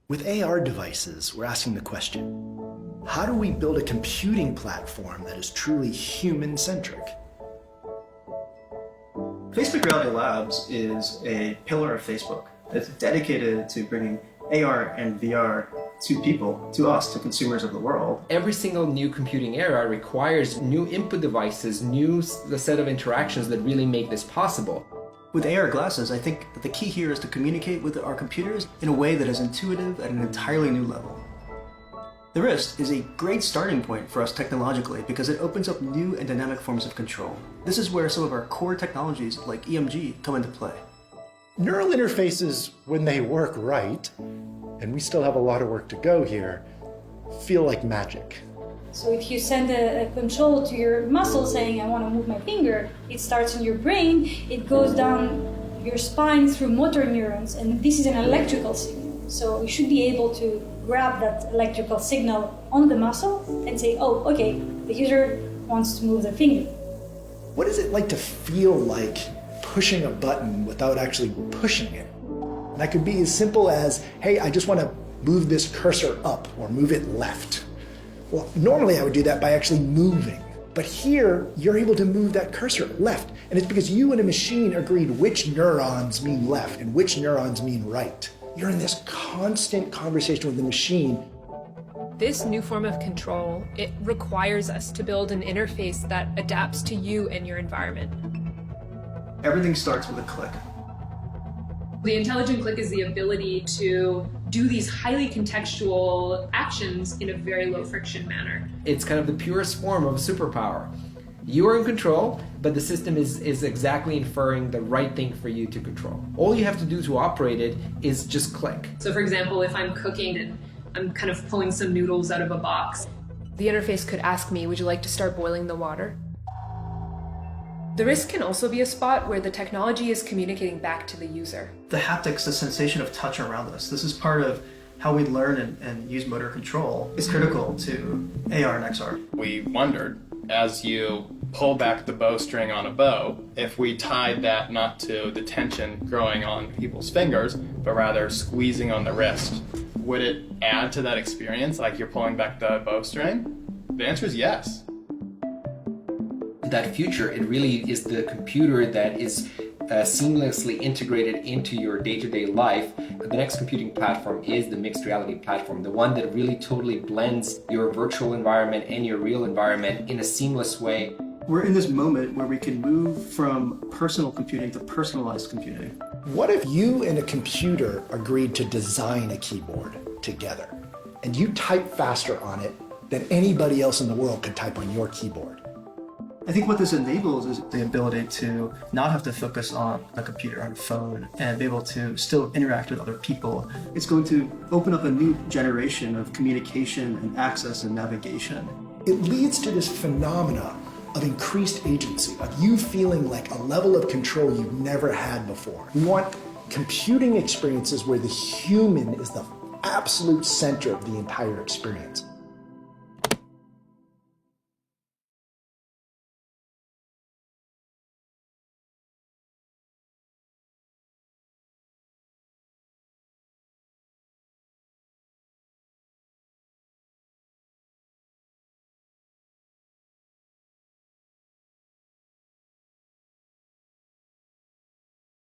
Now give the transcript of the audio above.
With AR devices, we're asking the question, how do we build a computing platform that is truly human-centric? Facebook Reality Labs is a pillar of Facebook that's dedicated to bringing AR and VR to people, to us, to consumers of the world. Every single new computing era requires new input devices, the set of interactions that really make this possible. With AR glasses, I think that the key here is to communicate with our computers in a way that is intuitive at an entirely new level. The wrist is a great starting point for us technologically because it opens up new and dynamic forms of control. This is where some of our core technologies like EMG come into play. Neural interfaces, when they work right, and we still have a lot of work to go here, feel like magic. So if you send a control to your muscle saying, I want to move my finger, it starts in your brain, it goes down your spine through motor neurons, and this is an electrical signal. So you should be able to grab that electrical signal on the muscle and say, oh, okay, the user wants to move the finger. What is it like to feel like pushing a button without actually pushing it? That could be as simple as, hey, I just want to move this cursor up or move it left. Well, normally I would do that by actually moving. But here, you're able to move that cursor left. And it's because you and a machine agreed which neurons mean left and which neurons mean right. You're in this constant conversation with the machine. This new form of control, it requires us to build an interface that adapts to you and your environment. Everything starts with a click. The intelligent click is the ability to do these highly contextual actions in a very low friction manner. It's kind of the purest form of superpower. You are in control, but the system is exactly inferring the right thing for you to control. All you have to do to operate it is just click. So for example, if I'm cooking and I'm kind of pulling some noodles out of a box, The interface could ask me, would you like to start boiling the water? The wrist can also be a spot where the technology is communicating back to the user. The haptics, the sensation of touch around us, this is part of how we learn and use motor control. It's critical to AR and XR. We wondered, as you pull back the bowstring on a bow, if we tied that not to the tension growing on people's fingers, but rather squeezing on the wrist, would it add to that experience like you're pulling back the bowstring? The answer is yes. That future, it really is the computer that is seamlessly integrated into your day-to-day life. The next computing platform is the mixed reality platform, the one that really totally blends your virtual environment and your real environment in a seamless way. We're in this moment where we can move from personal computing to personalized computing. What if you and a computer agreed to design a keyboard together, and you type faster on it than anybody else in the world could type on your keyboard? I think what this enables is the ability to not have to focus on a computer, on a phone, and be able to still interact with other people. It's going to open up a new generation of communication and access and navigation. It leads to this phenomena of increased agency, of you feeling like a level of control you've never had before. We want computing experiences where the human is the absolute center of the entire experience.